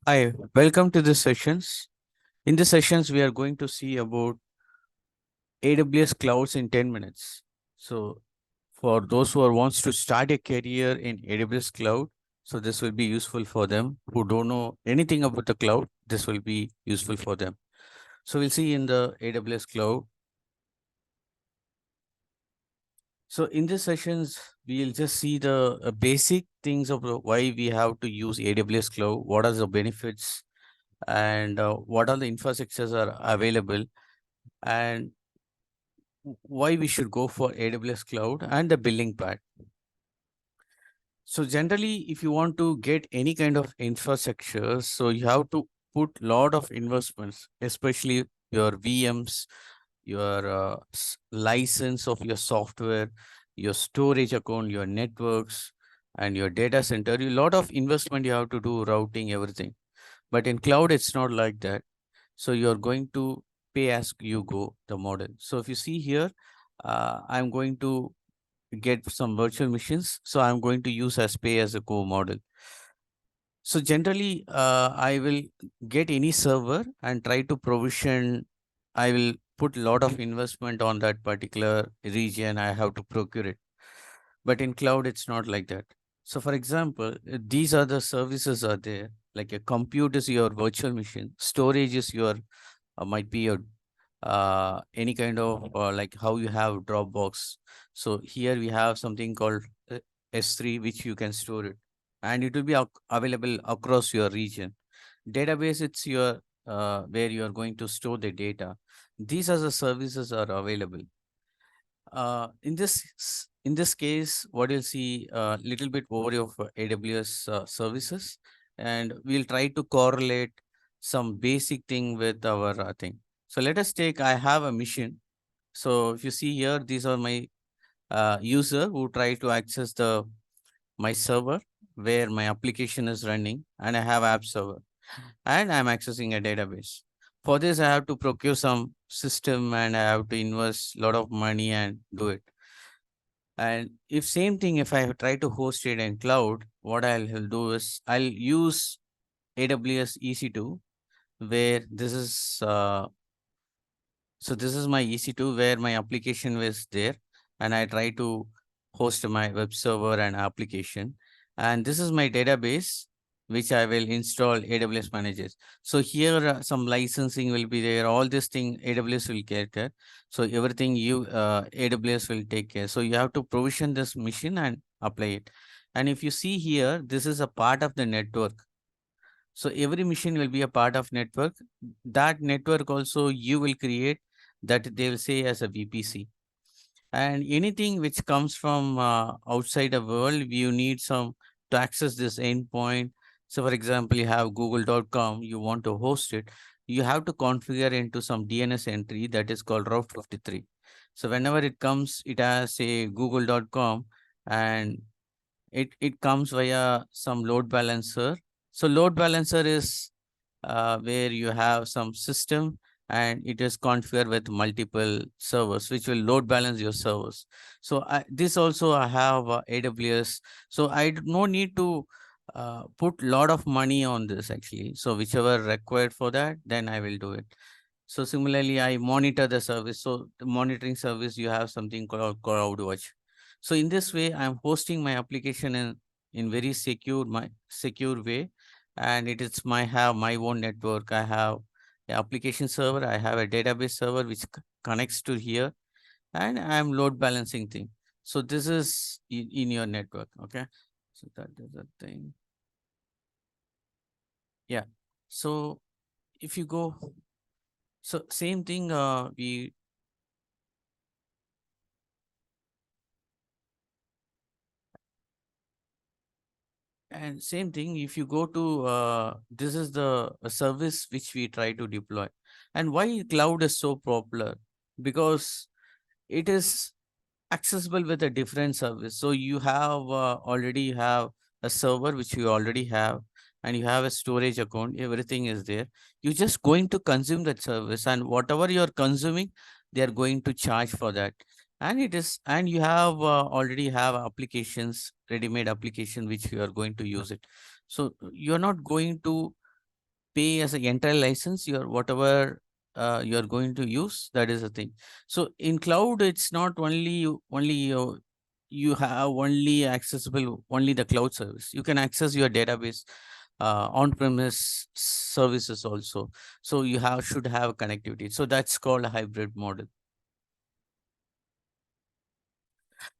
Hi, welcome to the sessions. In the sessions, we are going to see about AWS clouds in 10 minutes. So for those who are wants to start a career in AWS cloud, so this will be useful for them who don't know anything about the cloud. This will be useful for them. So we'll see in the AWS cloud. So in these sessions, we'll just see the basic things of why we have to use AWS cloud, what are the benefits, and what are the infrastructures are available, and why we should go for AWS cloud and the billing part. So generally, if you want to get any kind of infrastructure, so you have to put lot of investments, especially your VMs, your license of your software, your storage account, your networks, and your data center. A lot of investment you have to do, routing, everything. But in cloud, it's not like that. So you're going to pay as you go the model. So if you see here, I'm going to get some virtual machines. So I'm going to use as pay as a go model. So generally, I will get any server and try to provision. I will put a lot of investment on that particular region. I have to procure it. But in cloud, it's not like that. So for example, these are the services are there. Like a compute is your virtual machine. Storage is your might be your any kind of like how you have Dropbox. So here we have something called S3, which you can store it, and it will be available across your region. Database, it's your where you are going to store the data. These are the services are available. In this case, what you'll see a little bit overview of AWS services, and we'll try to correlate some basic thing with our thing. So let us take, I have a mission. So if you see here, these are my user who try to access the my server where my application is running, and I have app server and I'm accessing a database. For this, I have to procure some system and I have to invest a lot of money and do it. And if same thing, if I try to host it in cloud, what I'll do is I'll use AWS EC2, where this is so this is my EC2 where my application was there, and I try to host my web server and application. And this is my database, which I will install AWS managers. So here some licensing will be there. All this thing AWS will take care. So everything you AWS will take care. So you have to provision this machine and apply it. And if you see here, this is a part of the network. So every machine will be a part of network. That network also you will create, that they will say as a VPC. And anything which comes from outside the world, you need some to access this endpoint. So for example, you have google.com, you want to host it, you have to configure into some DNS entry that is called Route 53. So whenever it comes, it has a google.com, and it comes via some load balancer. So load balancer is where you have some system and it is configured with multiple servers, which will load balance your servers. So this also I have AWS. So I no need to put lot of money on this actually. So whichever required for that, then I will do it. So similarly, I monitor the service. So the monitoring service, you have something called CloudWatch. So in this way, I'm hosting my application in very secure way, and it is my have my own network. I have an application server. I have a database server which connects to here, and I'm load balancing thing. So this is in your network. Okay, so that is the thing. Yeah. So if you go, so same thing. We And same thing, if you go to this is the service which we try to deploy. And why cloud is so popular? Because it is accessible with a different service. So you have already have a server which you already have, and you have a storage account. Everything is there. You're just going to consume that service, and whatever you're consuming, they are going to charge for that. And it is, and you have already have applications, ready-made application which you are going to use it. So you're not going to pay as an entire license, your whatever you are going to use, that is the thing. So in cloud, it's not only you have only accessible only the cloud service. You can access your database on-premise services also. So you should have connectivity. So that's called a hybrid model.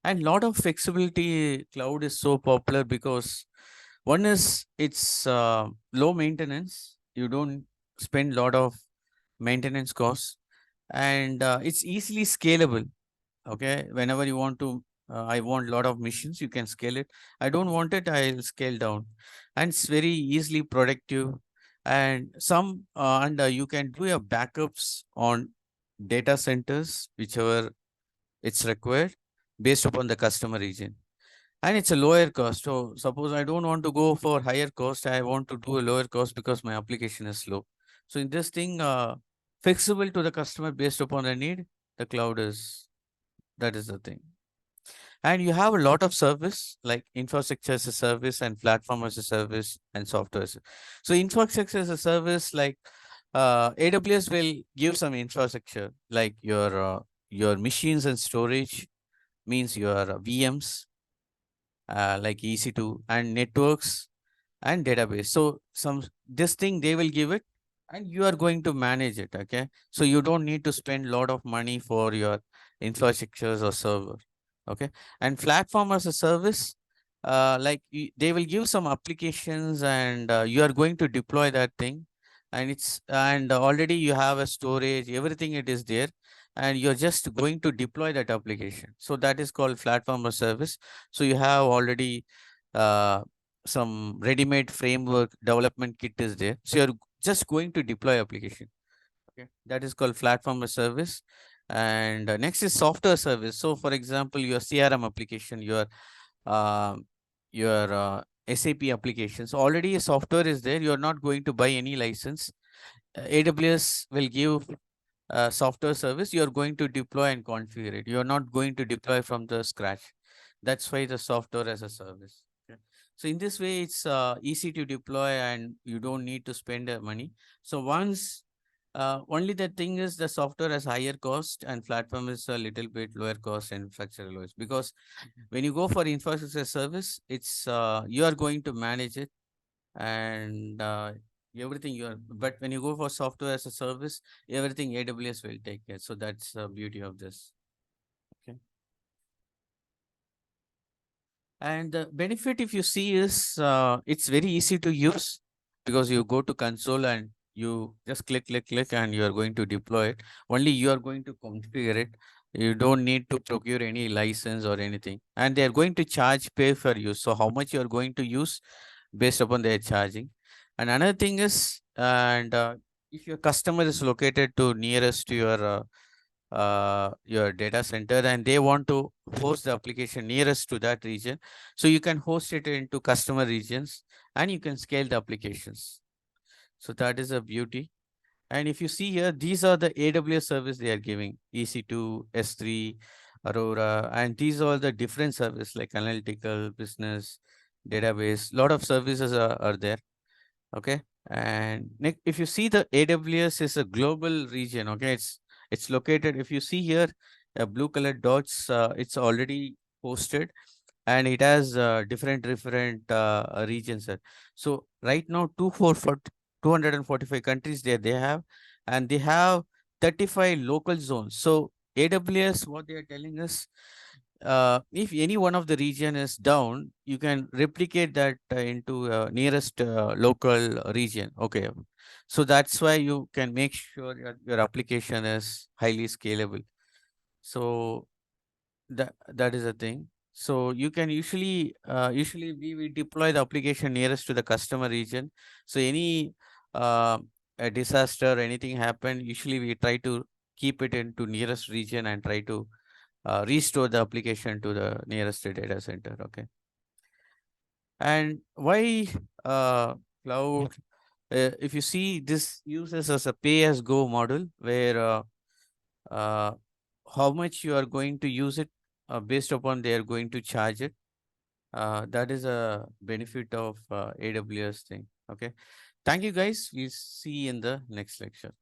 And lot of flexibility cloud is so popular because one is it's low maintenance. You don't spend lot of maintenance costs, and it's easily scalable. Okay, whenever you want to, I want lot of missions, you can scale it. I don't want it, I'll scale down, and it's very easily productive. And you can do your backups on data centers, whichever it's required, based upon the customer region, and it's a lower cost. So suppose I don't want to go for higher cost, I want to do a lower cost because my application is slow. So in this thing, flexible to the customer based upon the need, the cloud is, that is the thing. And you have a lot of service like infrastructure as a service and platform as a service and software. So infrastructure as a service, like AWS will give some infrastructure like your machines and storage, means your VMs, like EC2 and networks and database. So this thing they will give it, and you are going to manage it. Okay, so you don't need to spend a lot of money for your infrastructures or server. Okay, and platform as a service, they will give some applications, and you are going to deploy that thing, and already you have a storage, everything it is there, and you're just going to deploy that application. So that is called platform as service. So you have already uh, some ready-made framework development kit is there. So you're just going to deploy application. Okay, that is called platform as service. And next is software service. So for example, your CRM application, uh, your SAP applications, already a software is there. You're not going to buy any license. AWS will give software service. You're going to deploy and configure it. You're not going to deploy from the scratch. That's why the software as a service. Okay. So in this way, it's easy to deploy and you don't need to spend money. So only the thing is the software has higher cost and platform is a little bit lower cost and infrastructure lowest. Because when you go for infrastructure service, it's you are going to manage it, and everything but when you go for software as a service, everything AWS will take care. So that's the beauty of this. Okay. And the benefit, if you see, is it's very easy to use because you go to console and you just click, and you are going to deploy it. Only you are going to configure it. You don't need to procure any license or anything. And they are going to pay for use. So how much you are going to use based upon their charging. And another thing is, and if your customer is located to nearest to your data center and they want to host the application nearest to that region, so you can host it into customer regions and you can scale the applications. So that is a beauty. And if you see here, these are the AWS service they are giving: EC2, S3, Aurora, and these are the different service like analytical, business, database. Lot of services are there. Okay. And if you see, the AWS is a global region. Okay, it's located. If you see here, blue colored dots, it's already posted, and it has different regions. So right now, 245 countries there they have, and they have 35 local zones. So AWS, what they are telling us, if any one of the region is down, you can replicate that into nearest local region. Okay, so that's why you can make sure your application is highly scalable. So that is a thing. So you can usually we deploy the application nearest to the customer region. So any uh, a disaster or anything happen, usually we try to keep it into nearest region and try to restore the application to the nearest data center. Okay. And why cloud? If you see, this uses as a pay as go model where uh, how much you are going to use it based upon they are going to charge it. That is a benefit of AWS thing. Okay. Thank you guys. We'll see you in the next lecture.